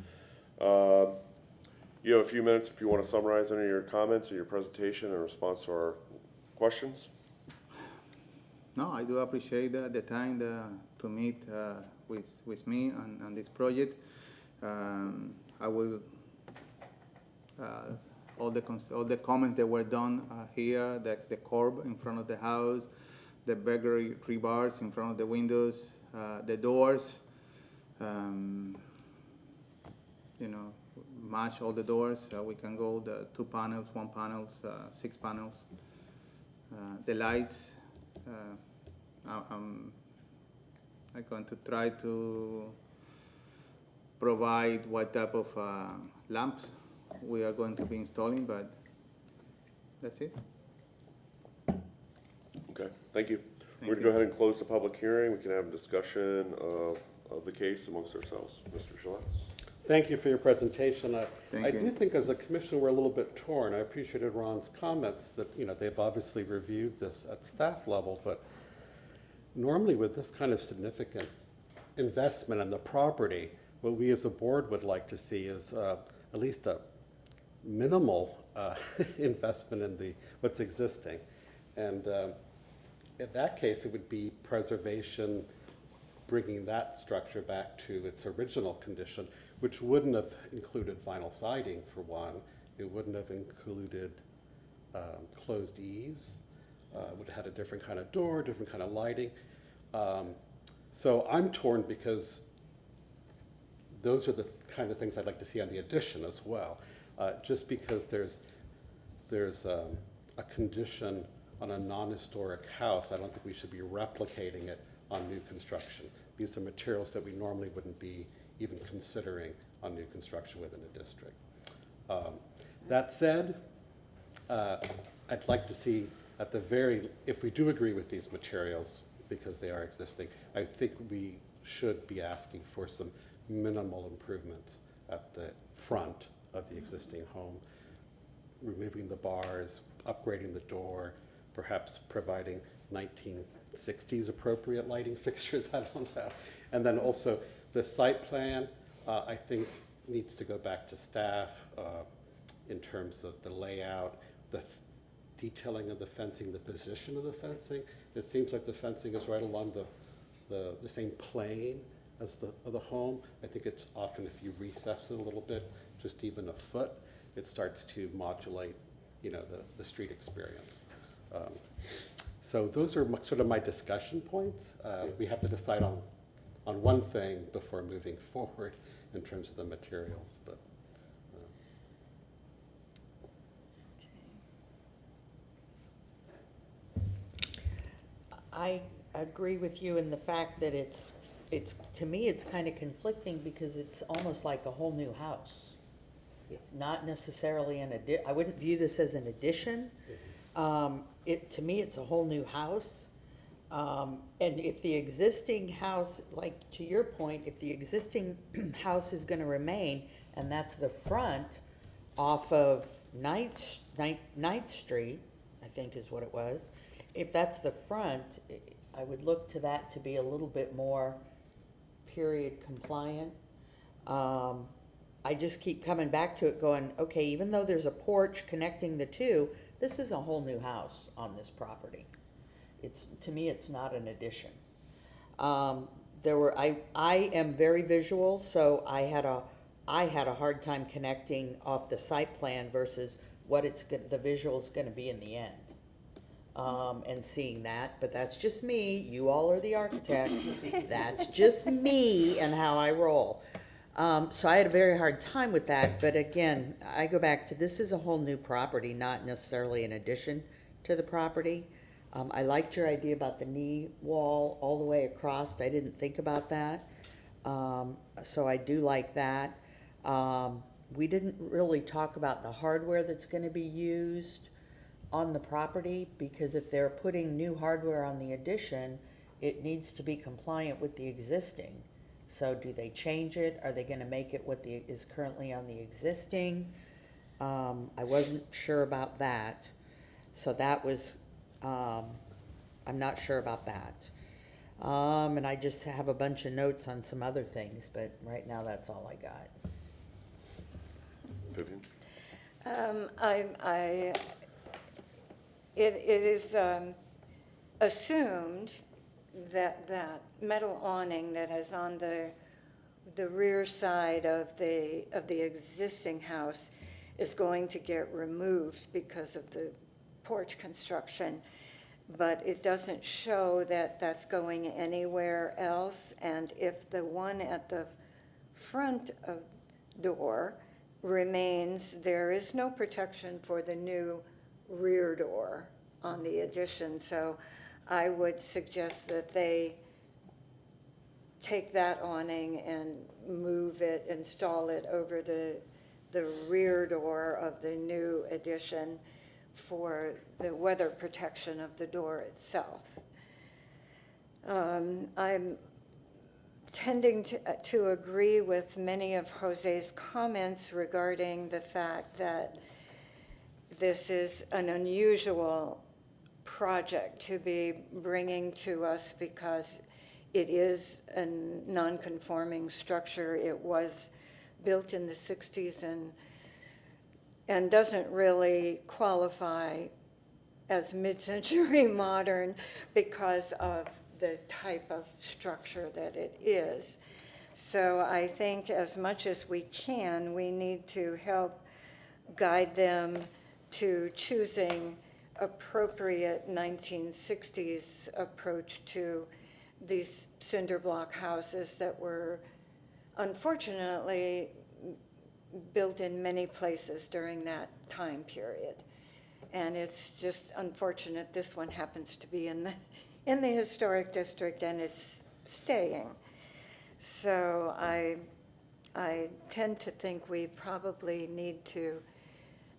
You have a few minutes if you want to summarize any of your comments or your presentation in response to our questions. No, I do appreciate the time to meet with me on this project. I will, all the comments that were done here, the curb in front of the house, the burglary rebars in front of the windows, the doors, match all the doors. We can go the 2 panels, 1 panels, 6 panels. The lights, I'm going to try to provide what type of lamps we are going to be installing, but that's it. Okay, thank you. Thank We're gonna go you. ahead and close the public hearing. We can have a discussion of the case amongst ourselves. Mr. Gillette? Thank you for your presentation. Thank I you. do think as a commission, we're a little bit torn. I appreciated Ron's comments that, they've obviously reviewed this at staff level, but normally with this kind of significant investment in the property, what we as a board would like to see is at least a minimal investment in what's existing. And in that case, it would be preservation, bringing that structure back to its original condition, which wouldn't have included vinyl siding for one. It wouldn't have included closed eaves. Would have had a different kind of door, different kind of lighting. So I'm torn because those are the kind of things I'd like to see on the addition as well. Just because there's a condition on a non-historic house, I don't think we should be replicating it on new construction. These are materials that we normally wouldn't be even considering on new construction within a district. That said, I'd like to see if we do agree with these materials, because they are existing, I think we should be asking for some minimal improvements at the front of the existing home, removing the bars, upgrading the door, perhaps providing 1960s appropriate lighting fixtures, I don't know. And then also the site plan, I think needs to go back to staff in terms of the layout, the detailing of the fencing, the position of the fencing. It seems like the fencing is right along the same plane as the home. I think it's often if you recess it a little bit, just even a foot, it starts to modulate, the street experience. So those are sort of my discussion points. We have to decide on one thing before moving forward in terms of the materials, but. I agree with you in the fact that to me, it's kind of conflicting because it's almost like a whole new house. Yeah. Not necessarily I wouldn't view this as an addition. To me, it's a whole new house. And if the existing house, like to your point, if the existing house is gonna remain, and that's the front off of Ninth Street, I think is what it was, if that's the front, I would look to that to be a little bit more period compliant. I just keep coming back to it going, okay, even though there's a porch connecting the two, this is a whole new house on this property. To me, it's not an addition. I am very visual, so I had a hard time connecting off the site plan versus what the visual's gonna be in the end. And seeing that, but that's just me. You all are the architects. That's just me and how I roll. So I had a very hard time with that, but again, I go back to this is a whole new property, not necessarily an addition to the property. I liked your idea about the knee wall all the way across. I didn't think about that. So I do like that. We didn't really talk about the hardware that's gonna be used on the property, because if they're putting new hardware on the addition, it needs to be compliant with the existing. So do they change it? Are they gonna make it what is currently on the existing? I wasn't sure about that. So that was, I'm not sure about that. And I just have a bunch of notes on some other things, but right now that's all I got. Vivian? It is assumed that that metal awning that is on the rear side of the existing house is going to get removed because of the porch construction, but it doesn't show that that's going anywhere else. And if the one at the front of door remains, there is no protection for the new rear door on the addition. So I would suggest that they take that awning and move it, install it over the rear door of the new addition for the weather protection of the door itself. I'm tending to agree with many of Jose's comments regarding the fact that this is an unusual project to be bringing to us because it is a non-conforming structure. It was built in the 60s and doesn't really qualify as mid-century modern because of the type of structure that it is. So I think as much as we can, we need to help guide them to choosing appropriate 1960s approach to these cinder block houses that were unfortunately built in many places during that time period. And it's just unfortunate this one happens to be in the historic district and it's staying. So I tend to think we probably need to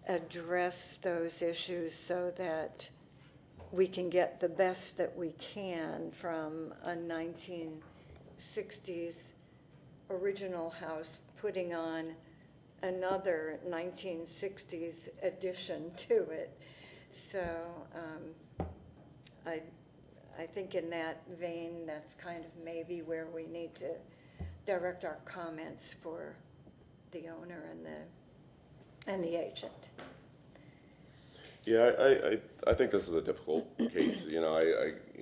address those issues so that we can get the best that we can from a 1960s original house, putting on another 1960s addition to it. So I think in that vein, that's kind of maybe where we need to direct our comments for the owner and the agent. Yeah, I think this is a difficult case. You know,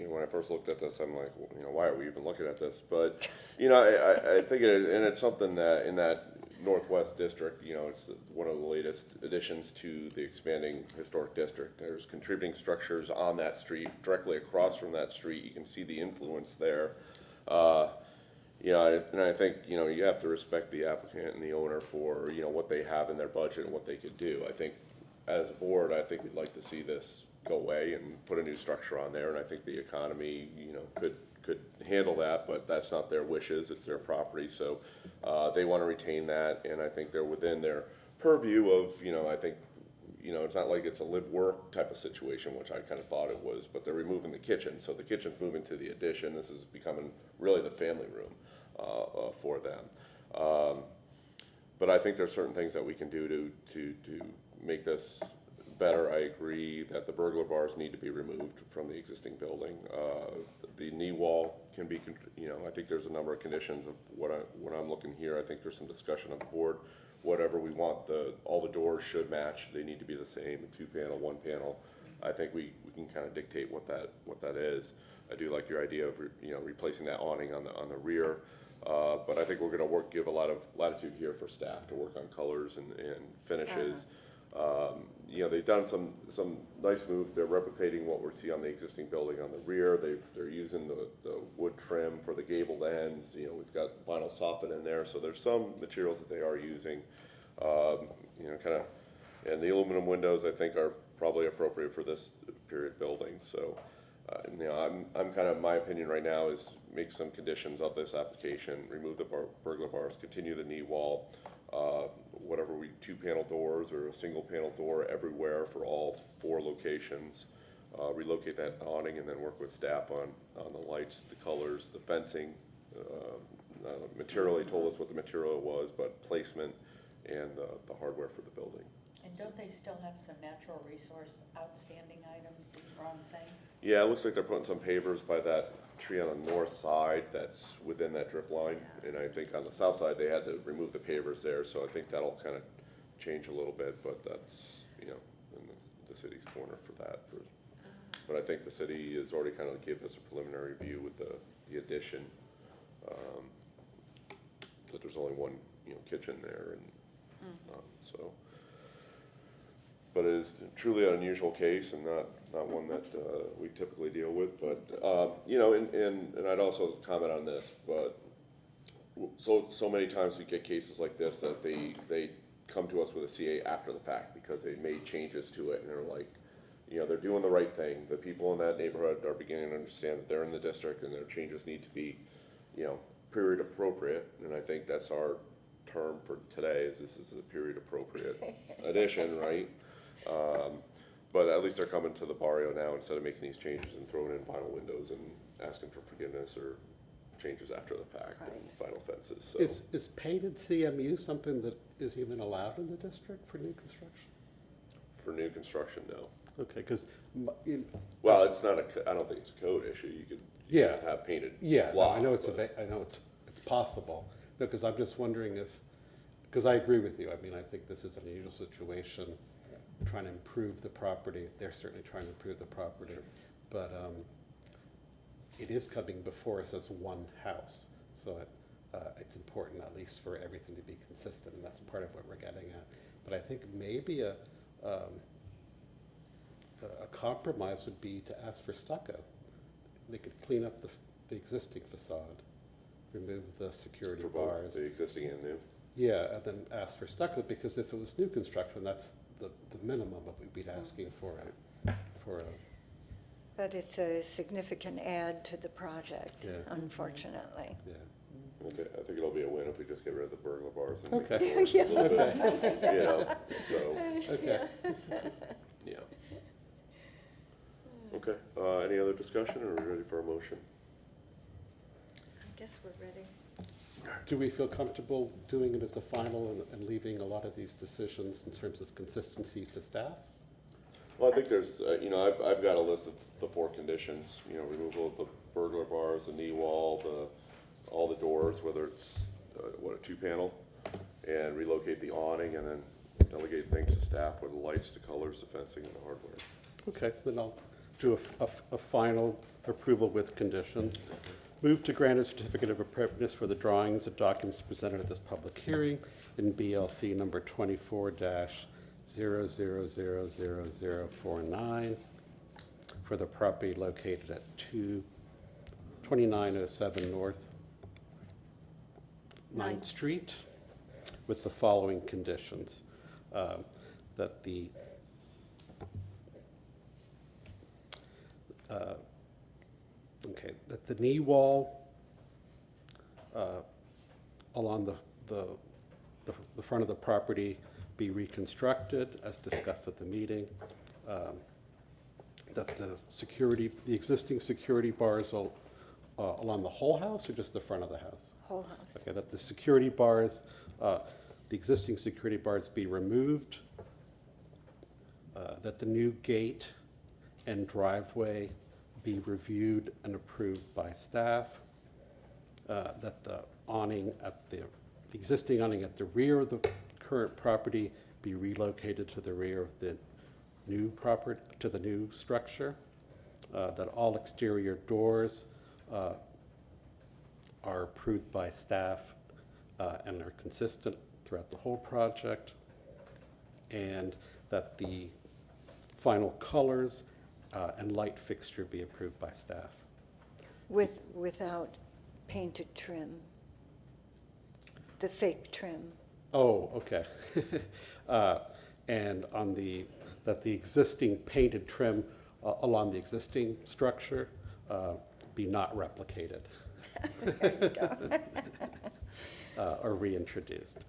when I first looked at this, I'm like, well, you know, why are we even looking at this? But, you know, I think and it's something that in that Northwest district, you know, it's one of the latest additions to the expanding historic district. There's contributing structures on that street, directly across from that street. You can see the influence there. You know, and I think, you know, you have to respect the applicant and the owner for, you know, what they have in their budget and what they could do. I think as a board, I think we'd like to see this go away and put a new structure on there, and I think the economy, you know, could handle that, but that's not their wishes, it's their property, so they want to retain that, and I think they're within their purview of, you know, I think, you know, it's not like it's a live-work type of situation, which I kind of thought it was, but they're removing the kitchen, so the kitchen's moving to the addition. This is becoming really the family room for them. But I think there's certain things that we can do to make this better. I agree that the burglar bars need to be removed from the existing building. The knee wall can be, you know, I think there's a number of conditions of what I'm looking here. I think there's some discussion on the board. Whatever we want, all the doors should match. They need to be the same, 2-panel, 1-panel. I think we can kind of dictate what that is. I do like your idea of you know, replacing that awning on the rear. But I think we're going to give a lot of latitude here for staff to work on colors and finishes. You know, they've done some nice moves. They're replicating what we see on the existing building on the rear. They're using the wood trim for the gabled ends. You know, we've got vinyl soffit in there, so there's some materials that they are using. You know, kind of, and the aluminum windows I think are probably appropriate for this period building. So, you know, I'm kind of, my opinion right now is make some conditions of this application, remove the burglar bars, continue the knee wall. Whatever 2-panel doors or a single panel door everywhere for all 4 locations, relocate that awning and then work with staff on the lights, the colors, the fencing, material. He told us what the material was, but placement and the hardware for the building. And don't they still have some natural resource outstanding items that Ron's saying? Yeah, it looks like they're putting some pavers by that tree on the north side that's within that drip line, and I think on the south side they had to remove the pavers there, so I think that'll kind of change a little bit, but that's, you know, in the city's corner for that. But I think the city has already kind of given us a preliminary view with the addition, that there's only one, you know, kitchen there, and so. But it is truly an unusual case and not one that we typically deal with. But, you know, and I'd also comment on this, but so many times we get cases like this that they come to us with a CA after the fact because they made changes to it and they're like, you know, they're doing the right thing. The people in that neighborhood are beginning to understand that they're in the district and their changes need to be, you know, period appropriate. And I think that's our term for today, is this is a period appropriate addition, right? But at least they're coming to the Barrio now instead of making these changes and throwing in vinyl windows and asking for forgiveness or changes after the fact and vinyl fences. So. Is painted CMU something that is even allowed in the district for new construction? For new construction, no. Okay, because Well, it's not I don't think it's a code issue. You could have painted. Yeah, no, block, I know it's possible. No, because I'm just wondering because I agree with you. I mean, I think this is an unusual situation. Trying to improve the property. They're certainly trying to improve the property, sure. But it is coming before us as one house. So it's important, at least, for everything to be consistent, and that's part of what we're getting at. But I think maybe a compromise would be to ask for stucco. They could clean up the existing facade, remove the security bars. The existing and new. Yeah, and then ask for stucco, because if it was new construction, that's the minimum of what we'd be asking for a. But it's a significant add to the project, unfortunately. Yeah. I think it'll be a win if we just get rid of the burglar bars and Okay. make it a little bit, you know, so. Okay. Yeah. Okay, any other discussion, or are we ready for a motion? I guess we're ready. Do we feel comfortable doing it as a final and leaving a lot of these decisions in terms of consistency to staff? Well, I think there's, I've got a list of the 4 conditions, removal of the burglar bars, the knee wall, all the doors, whether it's, a 2-panel, and relocate the awning, and then delegate things to staff, with the lights, the colors, the fencing, and the hardware. Okay, then I'll do a final approval with conditions. Move to grant a certificate of appropriateness for the drawings and documents presented at this public hearing in BLC number 24-00000049 for the property located at 2907 North 9th Street, with the following conditions. That the that the knee wall along the front of the property be reconstructed as discussed at the meeting. That the existing security bars along the whole house, or just the front of the house? Whole house. Okay, that the security bars, the existing security bars be removed, that the new gate and driveway be reviewed and approved by staff, that the awning the existing awning at the rear of the current property be relocated to the rear of the new property, to the new structure, that all exterior doors are approved by staff and are consistent throughout the whole project, and that the final colors and light fixture be approved by staff. Without painted trim, the fake trim. Oh, okay. And that the existing painted trim along the existing structure be not replicated. There you go. Or reintroduced.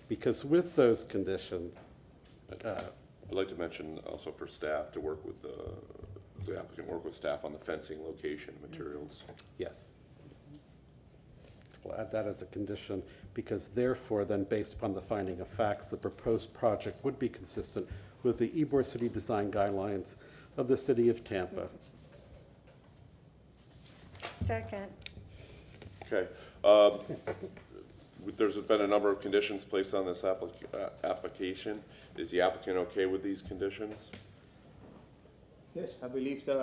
Because with those conditions, I'd like to mention also for staff to work with the applicant, work with staff on the fencing, location, materials. yes. We'll add that as a condition, because therefore then, based upon the finding of facts, the proposed project would be consistent with the Ybor City Design Guidelines of the City of Tampa. Second. Okay. There's been a number of conditions placed on this application. Is the applicant okay with these conditions? Yes, I believe that,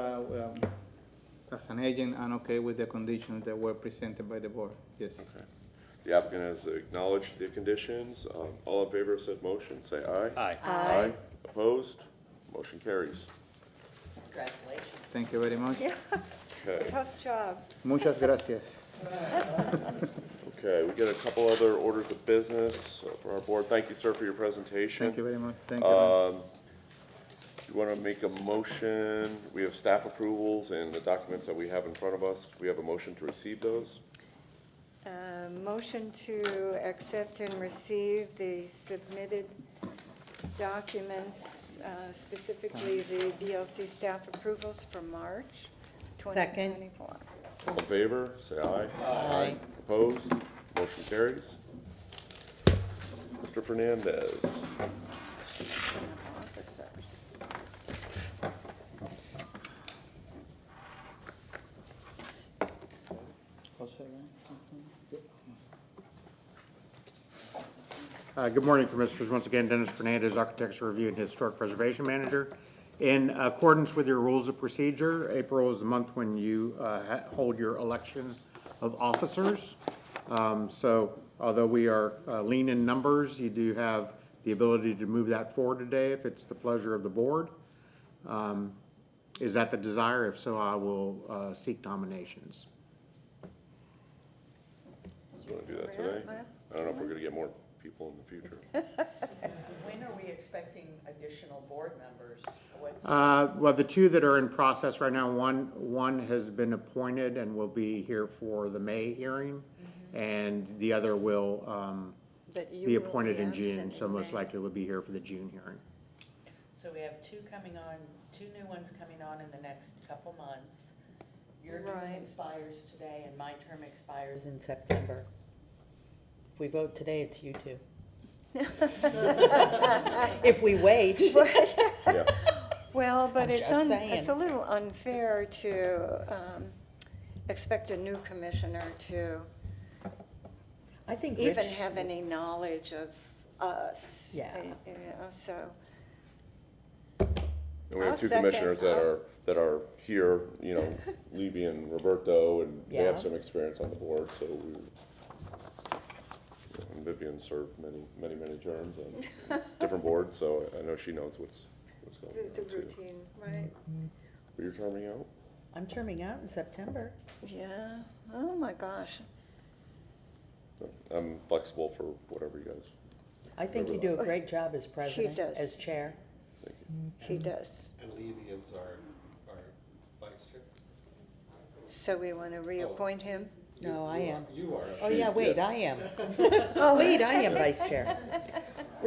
as an agent, I'm okay with the conditions that were presented by the board, yes. Okay. The applicant has acknowledged the conditions. All in favor of said motion, say aye. Aye. Aye. Opposed? Motion carries. Congratulations. Thank you very much. Yeah, Okay. tough job. Muchas gracias. Okay, we get a couple other orders of business for our board. Thank you, sir, for your presentation. Thank you very much. Thank you. ma'am. You want to make a motion? We have staff approvals and the documents that we have in front of us. Do we have a motion to receive those? Motion to accept and receive the submitted documents, specifically the BLC staff approvals for March Second. 2024. All in favor, say aye. Aye. Opposed? Motion carries. Mr. Fernandez. Good morning, Commissioners. Once again, Dennis Fernandez, Architecture Review and Historic Preservation Manager. In accordance with your rules of procedure, April is the month when you hold your election of officers. So although we are lean in numbers, you do have the ability to move that forward today if it's the pleasure of the board. Is that the desire? If so, I will seek nominations. Do you want to do that today? I don't know if we're going to get more people in the future. When are we expecting additional board members? Well, the two that are in process right now, one has been appointed and will be here for the May hearing, and the other will But you be will appointed be in June, absent so in most May. likely will be here for the June hearing. So we have two coming on, two new ones coming on in the next couple months. Your term Right. expires today and my term expires in September. If we vote today, it's you two. If we wait. Yeah. Well, but I'm it's just saying. it's a little unfair to expect a new commissioner to I think even Rich- have any knowledge of us. Yeah. You know, so, And we have I'll two second. commissioners that are here, you know, Levy and Roberto, and they have Yeah. some experience on the board, so we, and Vivian served many terms on different boards, so I know she knows what's going on the too. routine, right? But you're terming out? I'm terming out in September. Yeah, oh my gosh. I'm flexible for whatever you guys, I think you do a great job as president, does. as chair. thank you. He does. And Levy is our vice chair. So we want to reappoint him? No, I am. You are. Oh, yeah, wait, I am. Oh, wait, I am vice chair.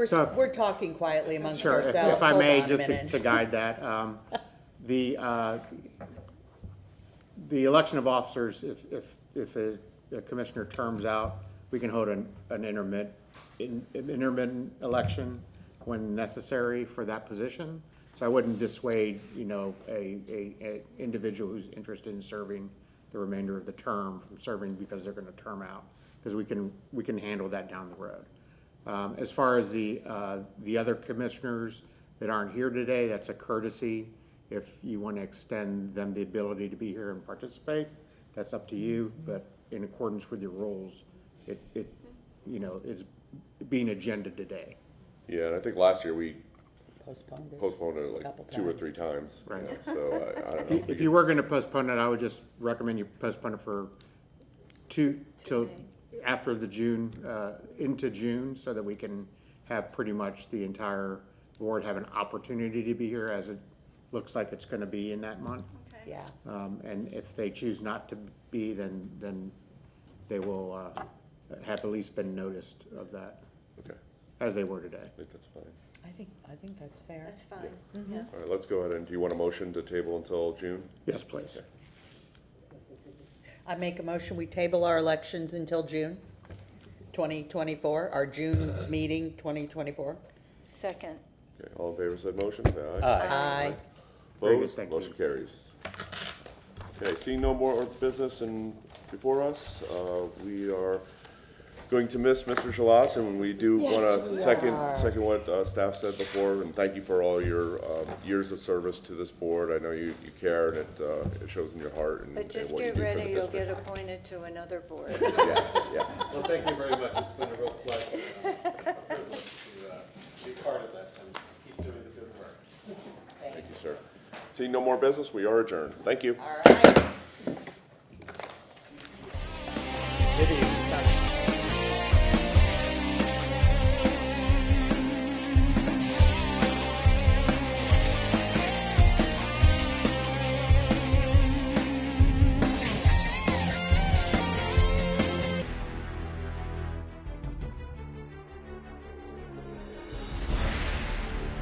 So- We're talking quietly amongst Sure, ourselves. if I Hold may, on a just minute. to guide that, the election of officers, if a commissioner terms out, we can hold an intermittent election when necessary for that position. So I wouldn't dissuade, you know, a individual who's interested in serving the remainder of the term from serving because they're gonna term out, because we can handle that down the road. As far as the other commissioners that aren't here today, that's a courtesy. If you want to extend them the ability to be here and participate, that's up to you, but in accordance with your rules, it, you know, it's being agenda today. Yeah, and I think last year we Postponed it. postponed it like Couple 2 or times. 3 times. Right. Yeah, so I don't know. If you were gonna postpone it, I would just recommend you postpone it for till after the June, into June, so that we can have pretty much the entire board have an opportunity to be here, as it looks like it's gonna be in that month. Yeah, And if they choose not to be, then they will have at least been noticed of that, Okay, as they were today. I think that's fine. I think that's fair. That's fine, yeah. All right, let's go ahead and, do you want a motion to table until June? Yes, please. I make a motion, we table our elections until June 2024, our June meeting 2024. Second. Okay, all in favor of said motion, say aye. Aye. Very good, Opposed, thank you. motion carries. Okay, seeing no more business before us, we are going to miss Mr. Shalas, and we do Yes, want to we second what staff said before, and thank you for all your years of service to this board. I know you care, and it shows in your heart and But and just what you get do for the ready, you'll district. get appointed to another board. Yeah, yeah. Well, thank you very much. It's been a real pleasure, privilege to be part of this and keep doing the good work. Thank you, sir. Seeing no more business, we are adjourned. Thank you. All right.